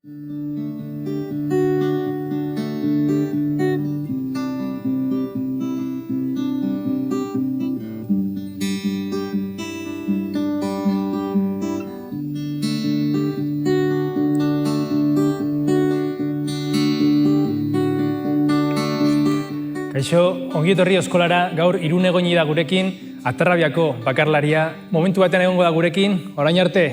Kaixo, ongi etorri eskolara, gaur Irun egoini da gurekin, Atarrabiako bakarlaria, momentu batean egongo da gurekin, orain arte.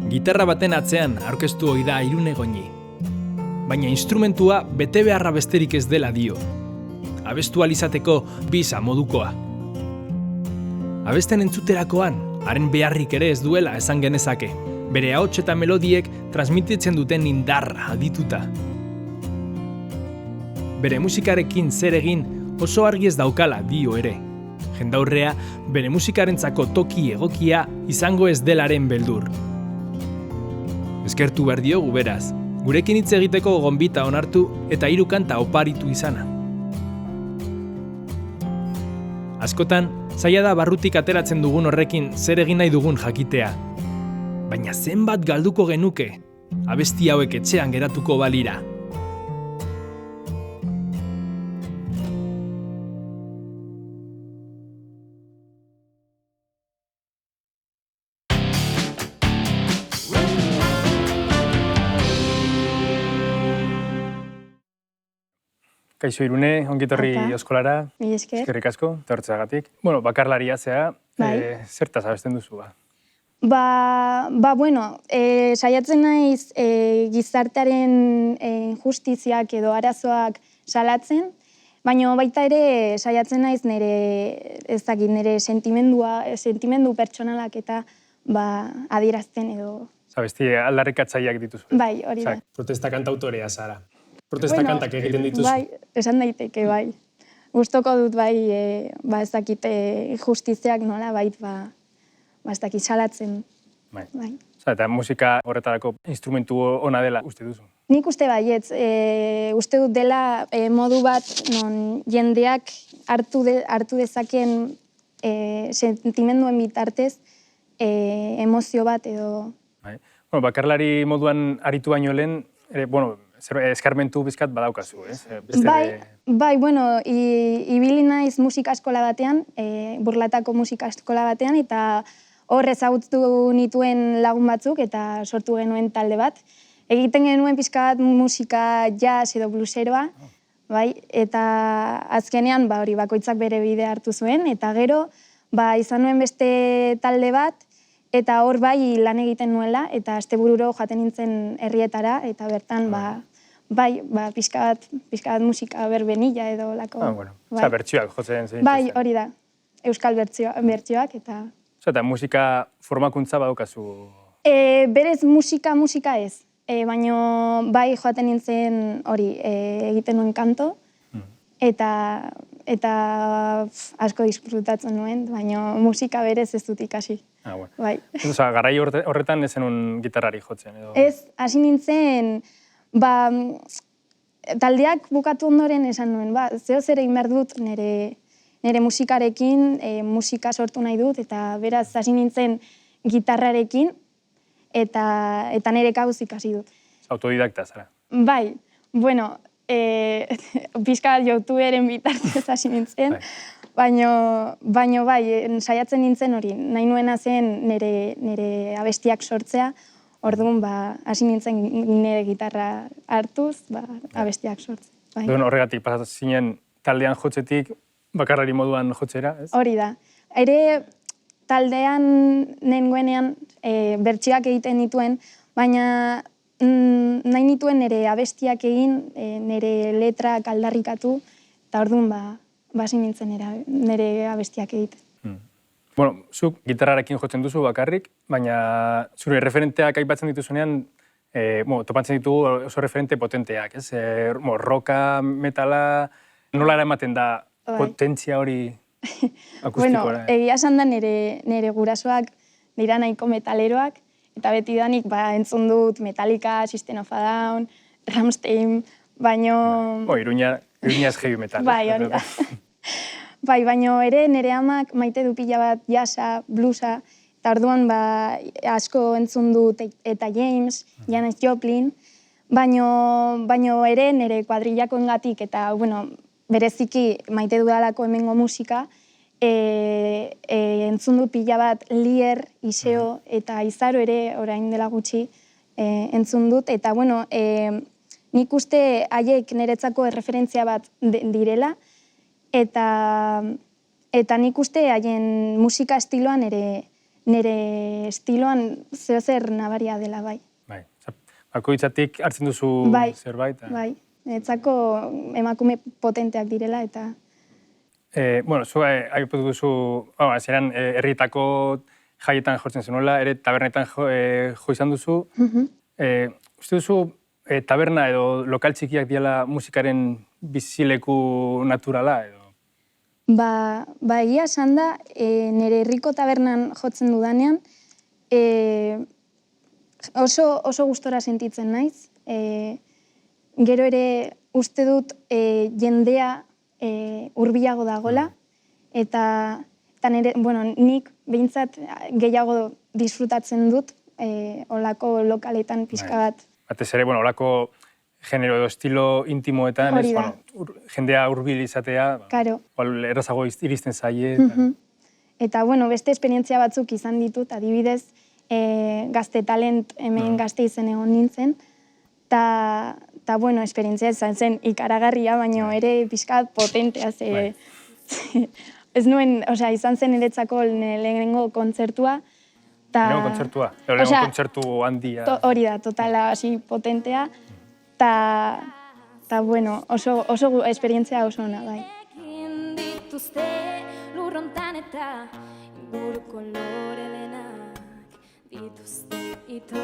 Gitarra baten atzean aurkeztu ohi da Irun egoini. Baina instrumentua bete beharra besterik ez dela dio. Abestu ahal izateko bisa modukoa. Abesten entzuterakoan, haren beharrik ere ez duela esan genezake. Bere ahots eta melodiek transmititzen duten indarra adituta. Bere musikarekin zer egin oso argi ez daukala dio ere. Jendaurrea bere musikarentzako toki egokia izango ez delaren beldur. Eskertu behar diogu beraz, gurekin hitz egiteko gonbita onartu eta 3 kanta oparitu izana. Askotan, zaila da barrutik ateratzen dugun horrekin zer egin nahi dugun jakitea. Baina zenbat galduko genuke, abesti hauek etxean geratuko balira. Kaixo Irune, ongi etorri eskolara. Mila esker. Eskerrik asko, etortzeagatik. Bueno, bakarlaria zea, zertaz abesten duzu ba? Bueno, saiatzen naiz gizartearen justiziak edo arazoak salatzen, baina baita ere saiatzen naiz nire sentimendu pertsonalak eta adierazten edo... Abesti aldarrikatzaileak dituzu. Bai, hori da. Protesta kantautorea zara. Protesta kantak egiten dituzu. Bai, esan daiteke, bai. Gustoko dut, bai, ez dakit justiziak nola, bai, ez dakit salatzen. Bai. Eta musika horretarako instrumentu ona dela uste duzu? Nik uste baietz. Uste dut dela modu bat non jendeak hartu dezaken sentimenduen bitartez emozio bat edo... Bakarlari moduan aritu baino lehen, eskarmentu bizkat badaukazu, ez? Bai, bueno, ibili naiz musika eskola batean, Burlatako musika eskola batean, eta hor ezagutu nituen lagun batzuk eta sortu genuen talde bat. Egiten genuen pixka bat musika jazz edo blueseroa, bai, eta azkenean bakoitzak bere bide hartu zuen, eta gero izan nuen beste talde bat, eta hor bai lan egiten nuela, eta astebururo joaten nintzen herrietara, eta bertan pixka bat musika berbenilla edo lako. Osa, bertsioak jotzen zen. Bai, hori da. Euskal bertsioak eta... Eta musika formakuntza badaukazu? Berez musika ez. Baina bai joaten nintzen hori egiten nuen kanto, eta asko disfrutatzen nuen, baina musika berez ez dut ikasi. Osa, garai horretan ez zenun gitarrari jotzen? Ez, hasi nintzen, taldeak bukatu ondoren esan nuen, zeo zer egin behar dut nire musikarekin, musika sortu nahi dut, eta beraz hasi nintzen gitarrarekin, eta nire kabuz ikasi dut. Autodidakta, zara? Bai, bueno, pixka bat YouTuberen bitartez hasi nintzen, baina bai, saiatzen nintzen hori, nahi nuena zen nire abestiak sortzea, orduan hasi nintzen nire gitarra hartuz, abestiak sortzea. Horregatik, pasatzen zinen taldean jotzetik, bakarrari moduan jotzera, ez? Hori da. Ere taldean nengoenean bertsioak egiten nituen, baina nahi nituen nire abestiak egin, nire letrak aldarrikatu, eta orduan basi nintzen nire abestiak egiten. Bueno, zuk gitarrarekin jotzen duzu bakarrik, baina zure referenteak aipatzen dituzunean, topatzen ditugu oso referente potenteak, ez? Rocka, metala, nola eramaten da potentzia hori akustikora? Bueno, egia esan da nire gurasoak dira nahiko metaleroak, eta betidanik entzun dut Metallica, System of a Down, Rammstein, baino... Iruña ez heavy metal. Bai, hori da. Bai, baino ere nire amak maite du pila bat jazza, bluesa, eta orduan asko entzun dut eta James, Janis Joplin, baino ere nire kuadrillakoengatik eta, bueno, bereziki maite dudalako hemengo musika, entzun dut pila bat Lier, Iseo eta Izaro ere orain dela gutxi entzun dut, eta, bueno, nik uste haiek niretzako erreferentzia bat direla, eta nik uste haien musika estiloan nire estiloan zer nabaria dela, bai. Bai, bakoitzatik hartzen duzu zerbait. Bai, niretzako emakume potenteak direla, eta... Bueno, zu aipatu duzu, zeran herrietako jaietan jotzen zenuela, ere tabernetan jo izan duzu. Uste duzu taberna edo lokal txikiak diela musikaren bizileku naturala edo? Ba, egia esan da, nire herriko tabernan jotzen dudanean, oso gustora sentitzen naiz. Gero ere uste dut jendea hurbilago dagola, eta nik behintzat gehiago disfrutatzen dut olako lokaletan pixka bat. Batez ere, olako genero edo estilo intimoetan, jendea hurbil izatea, errazago iristen zaie. Eta, beste esperientzia batzuk izan ditut, adibidez, Gazte Talent hemen Gasteizen egon nintzen, eta, esperientzia izan zen ikaragarria, baina ere pixkat potentea, ez nuen, izan zen niretzako lehenengo kontzertua. Lehenengo kontzertua? Lehenengo kontzertu handia? Hori da, totala, potentea. Eta, oso esperientzia oso ona, bai. Dituzte lurrontan eta inguru kolore denak dituzte ito.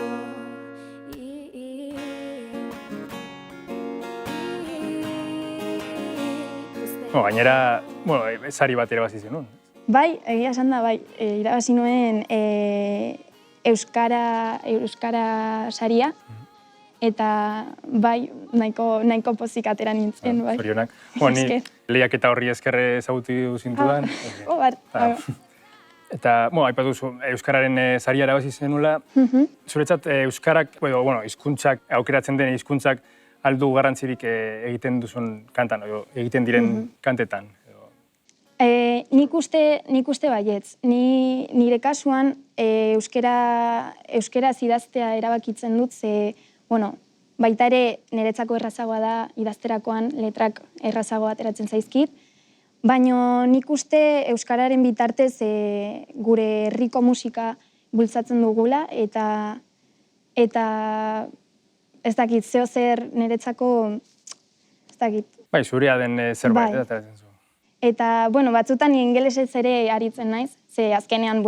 Gainera, sari bat irabazi zenuen. Bai, egia esan da, bai. Irabazi nuen Euskara saria, eta bai, nahiko pozik atera nintzen, bai. Zorionak. Ni lehiaketa horri eskerre ezagutu zintudan. Eta, aipatu duzu, Euskararen saria irabazi zenula. Zuretzat, Euskarak, hizkuntzak, aukeratzen den hizkuntzak aldu garrantzirik egiten duzun kantan, egiten diren kantetan? Nik uste baietz. Nire kasuan euskaraz idaztea erabakitzen dut, baita ere niretzako errazagoa da idazterakoan letrak errazagoa ateratzen zaizkit, baina nik uste euskararen bitartez gure herriko musika bultzatzen dugula, eta ez dakit, zeo zer niretzako, ez dakit. Bai, zurea den zerbait ateratzen zu. Eta, batzutan ingelesez ere aritzen naiz, ze azkenean,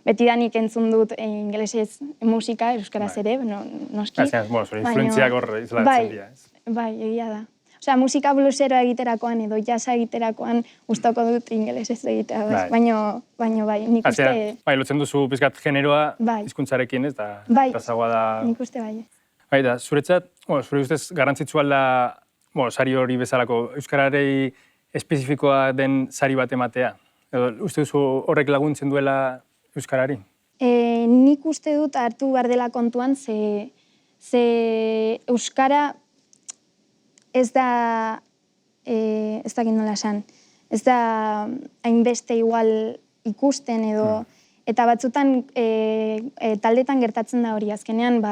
betidanik entzun dut ingelesez musika, euskaraz ere, noski. Zure influentziak hor izlatzen dira, ez? Bai, egia da. Osea, musika bluesera egiterakoan edo jazza egiterakoan gustoko dut ingelesez egitea, baina bai, nik uste... Bai, lotzen duzu pizkat generoa hizkuntzarekin, ez da? Bai, nik uste bai. Bai, da, zuretzat, zure ustez garrantzitsua da, sari hori bezalako, euskararei espezifikoa den sari bat ematea? Edo uste duzu horrek laguntzen duela euskarari? Nik uste dut hartu behar dela kontuan, ze euskara ez da, ez dakit nola esan, ez da hainbeste igual ikusten edo, eta batzutan taldetan gertatzen da hori, azkenean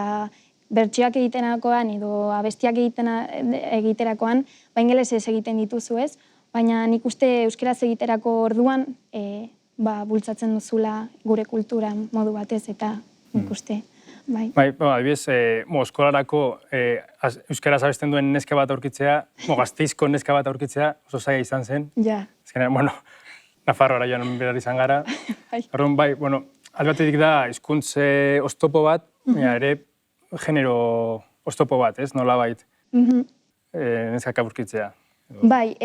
bertsioak egiterakoan edo abestiak egiterakoan, ingelesez egiten dituzu ez, baina nik uste euskeraz egiterako orduan bultzatzen duzula gure kultura modu batez eta nik uste. Bai, adibidez, eskolarako euskaraz abesten duen neska bat aurkitzea, Gasteizko neska bat aurkitzea oso zaila izan zen. Ja. Azkenean, Nafarroara joan behar izan gara. Orduan, alde batetik da hizkuntz oztopo bat, ere genero oztopo bat, ez? Nolabait neskak aurkitzea. Bai,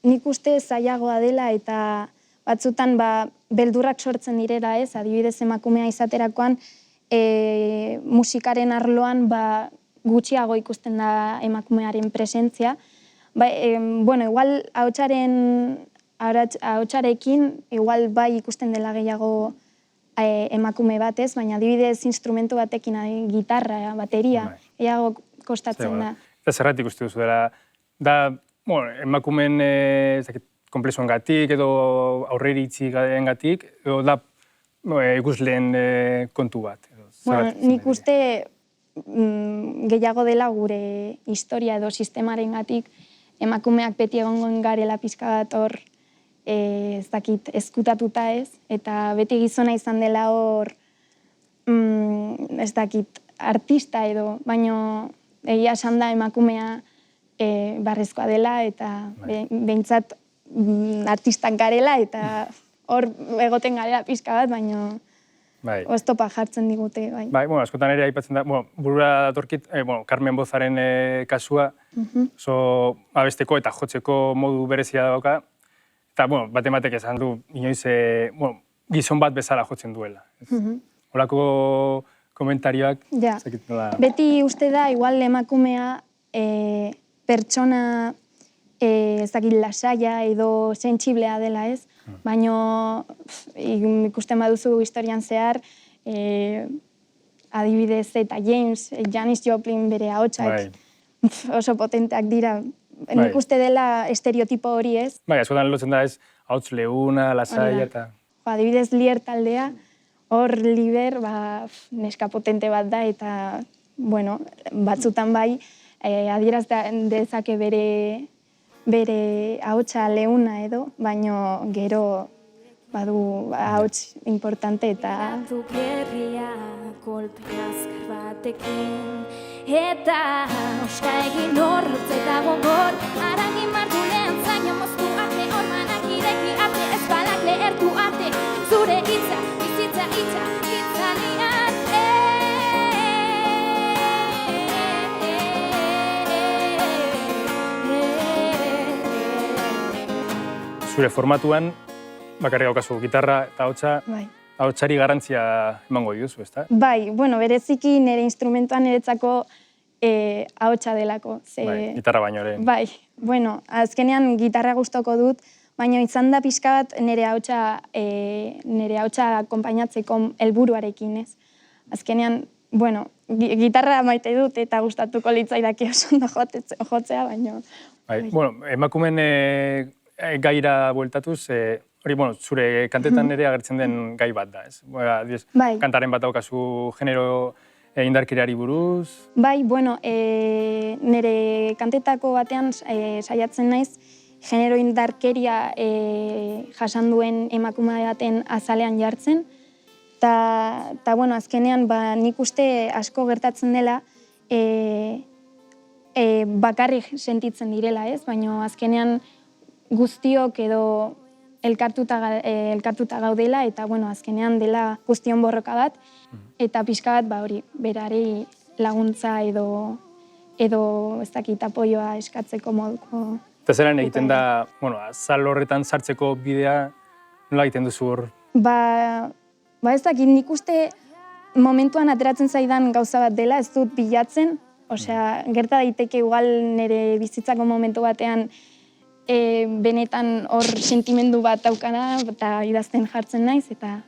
nik uste zailagoa dela eta batzutan beldurrak sortzen direla, ez? Adibidez emakumea izaterakoan musikaren arloan gutxiago ikusten da emakumearen presentzia. Igual ahotsarekin igual ikusten dela gehiago emakume batez, baina adibidez instrumentu batekin, gitarra, bateria, gehiago kostatzen da. Eta zerratik uste duzu dela, da emakumeen konplexuengatik edo aurreiritziengatik, edo da ikusleen kontu bat? Nik uste gehiago dela gure historia edo sistemarengatik emakumeak beti egongoen garela pixka bat hor ezkutatuta ez, eta beti gizona izan dela hor artista edo, baino egia esan da emakumea barrezkoa dela eta behintzat artistak garela eta hor egoten garela pixka bat, baino oztopa jartzen digute. Askotan ere aipatzen da, burura datorkit, Carmen Bozaren kasua, oso abesteko eta jotzeko modu berezia dauka, eta batek esan du, inoiz gizon bat bezala jotzen duela. Horako komentarioak, beti uste da, igual emakumea pertsona lasaia edo sentsiblea dela ez, baina ikusten baduzu historian zehar, adibidez eta James, Janis Joplin bere ahotsak oso potenteak dira. Nik uste dela estereotipo hori ez. Askotan lotzen da ez, ahots leuna, lasaia eta... Adibidez Lier taldea, hor Liber neska potente bat da eta, batzutan adieraz dezake bere ahotsa leuna edo, baino gero badu ahots importante eta... Eta oska egin hor, lutze eta gogor, arangin mardulean zaino moztu arte, ormanak ireki arte, ezbalak lehertu arte, zure hitza, bizitza hitza, hitzanian. Zure formatuan, bakarrik daukazu gitarra eta ahotsa, ahotsari garrantzia emango diozu, ezta? Bereziki nire instrumentuan niretzako ahotsa delako. Gitarra baino ere. Azkenean gitarra gustoko dut, baina izan da pixka bat nire ahotsa akonpainatzeko helburuarekin, ez? Azkenean, gitarra maite dut eta gustatuko litzaidake oso ondo jotzea, baina... Emakumen gaira bueltatuz, hori, zure kantetan ere agertzen den gai bat da, ez? Kantaren bat daukazu genero indarkeriari buruz? Nire kantetako batean saiatzen naiz, genero indarkeria jasan duen emakume baten azalean jartzen, eta azkenean nik uste asko gertatzen dela bakarrik sentitzen direla, ez? Baina azkenean guztiok edo elkartuta gaudela, eta azkenean dela guztion borroka bat, eta pixka bat hori berari laguntza edo ez dakit apoioa eskatzeko moduko. Eta zelan egiten da, azal horretan sartzeko bidea, nola egiten duzu hor? Ez dakit, nik uste momentuan ateratzen zaidan gauza bat dela, ez dut bilatzen, gerta daiteke igual nire bizitzako momentu batean benetan hor sentimendu bat daukana eta idazten jartzen naiz eta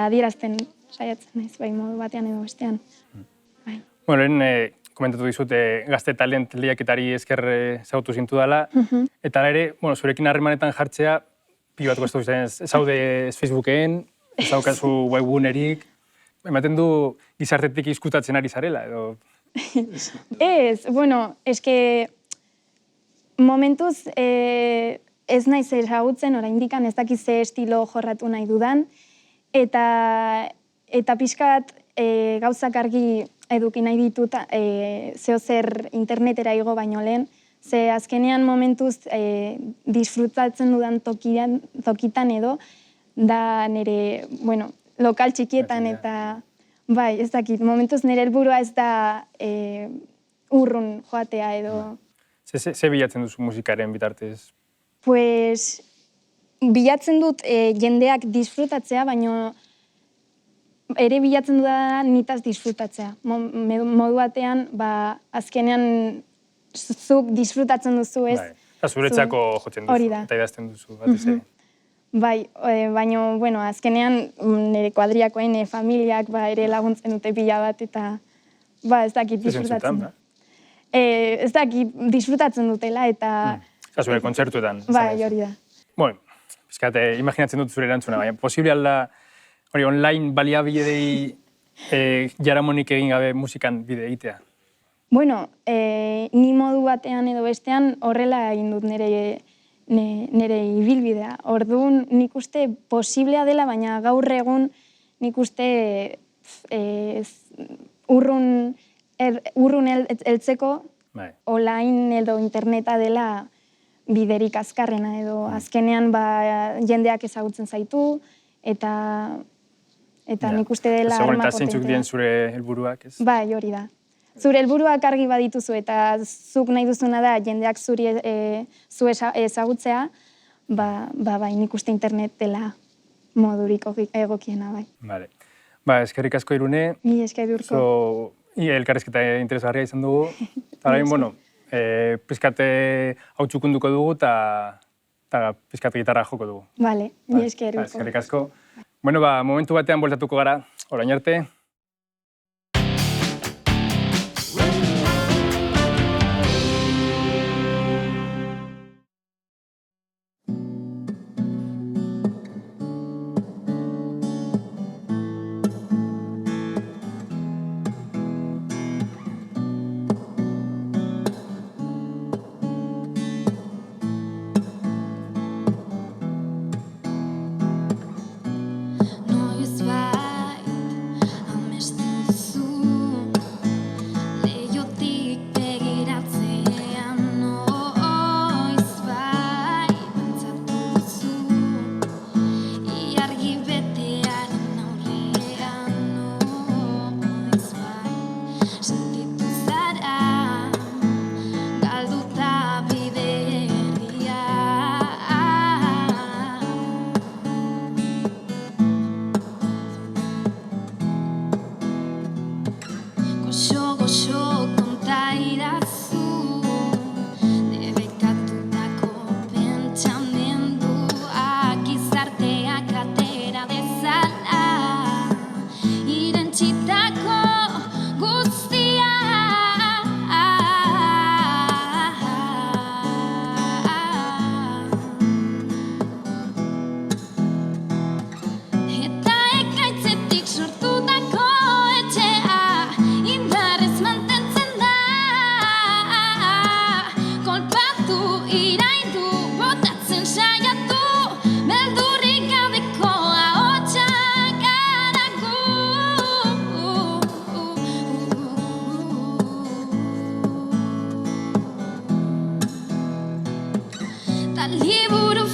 adierazten saiatzen naiz, modu batean edo bestean. Lehen komentatu dizut, Gazte Talent lehiaketari esker zautu zintu dela, eta ere, zurekin harremanetan jartzea, pilo bat goztu ez zaude Facebookeen, ez daukazu webgunerik, ematen du gizartetik izkutatzen ari zarela, edo... Ez, eske Momentuz, ez naiz ezagutzen, oraindikan ez dakit ze estilo jorratu nahi dudan, eta pixka bat gauzak argi eduki nahi ditut zeo zer internetera igo baino lehen, ze azkenean momentuz disfrutatzen dudan tokitan edo, da nire, bueno, lokal txikietan eta, bai, ez dakit, momentuz nire helburua ez da urrun joatea edo. Ze bilatzen duzu musikaren bitartez? Pues, bilatzen dut jendeak disfrutatzea, baina ere bilatzen dut nitaz disfrutatzea. Modu batean, azkenean zuk disfrutatzen duzu ez. Eta zuretzako jotzen duzu, eta idazten duzu, batez ere. Bai, baina, bueno, azkenean nire kuadriakoen familiak ere laguntzen dute pila bat, eta ez dakit disfrutatzen dut. Ez dakit disfrutatzen dutela, eta... Eta zure kontzertuetan. Bai, hori da. Bueno, pizkate, imaginatzen dut zure erantzuna, baina posible alda online baliabidei jaramonik egin gabe musikan bide egitea? Bueno, ni modu batean edo bestean horrela egin dut nire ibilbidea. Orduan nik uste posiblea dela, baina gaur egun nik uste urrun heltzeko online edo interneta dela biderik azkarrena edo azkenean jendeak ezagutzen zaitu eta nik uste dela arma potentea. Zeintzuk dien zure helburuak, ez? Bai, hori da. Zure helburuak argi badituzu eta zuk nahi duzuna da jendeak zu ezagutzea, bai, nik uste internet dela modurik egokiena, bai. Vale. Eskerrik asko Irune. Ni esker Urko. Elkarrizketa interesgarria izan dugu. Eta orain, bueno, pizkate hau txukunduko dugu eta pizkate gitarra joko dugu. Vale, ni esker Urko. Eskerrik asko. Bueno, momentu batean bueltatuko gara, orain arte. Libre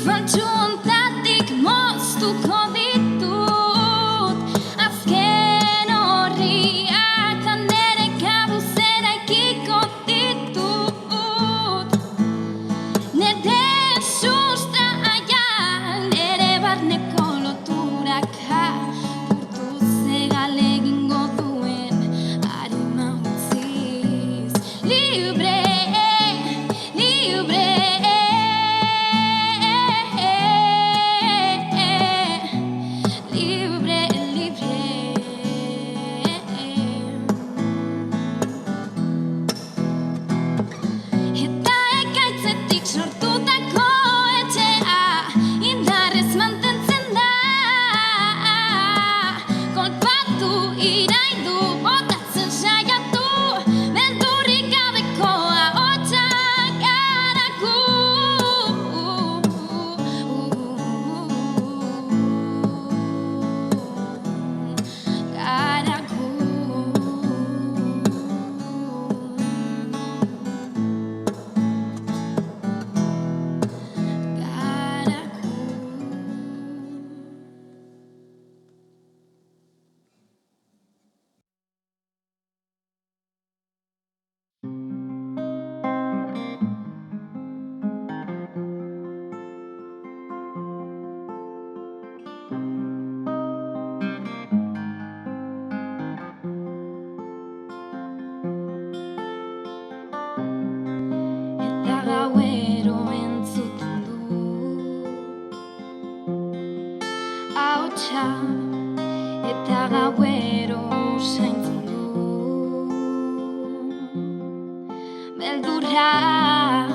beldurra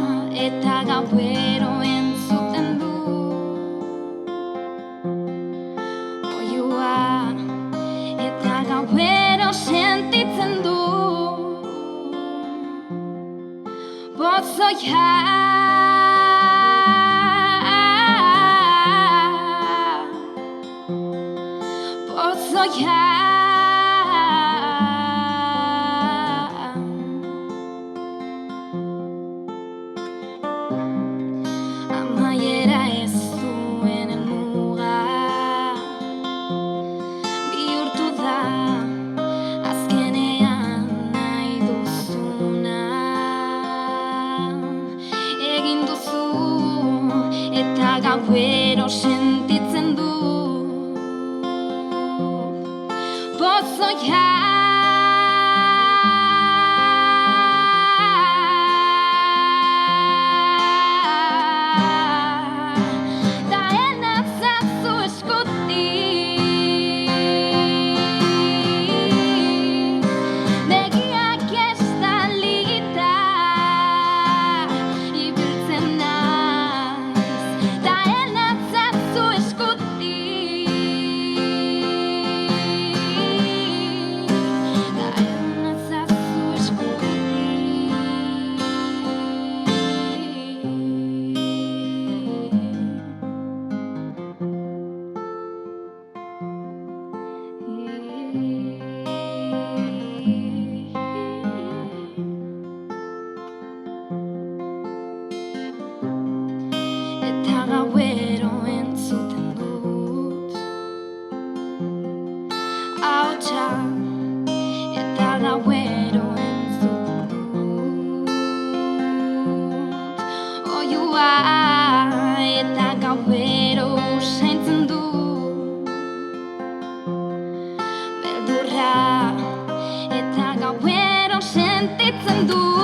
eta gauero entzuten du oiua eta gauero sentitzen du pozoia pozoia amaiera ez duen helmuga bihurtu da azkenean nahi duzuna egin duzu eta gauero sentitzen du pozoia da enatzazu eskutik begiak estalita ibiltzen naiz da enatzazu eskutik da enatzazu eta gauero entzuten dut ahotsa eta gauero entzuten dut oiua eta gauero usaintzen du beldurra eta gauero sentitzen du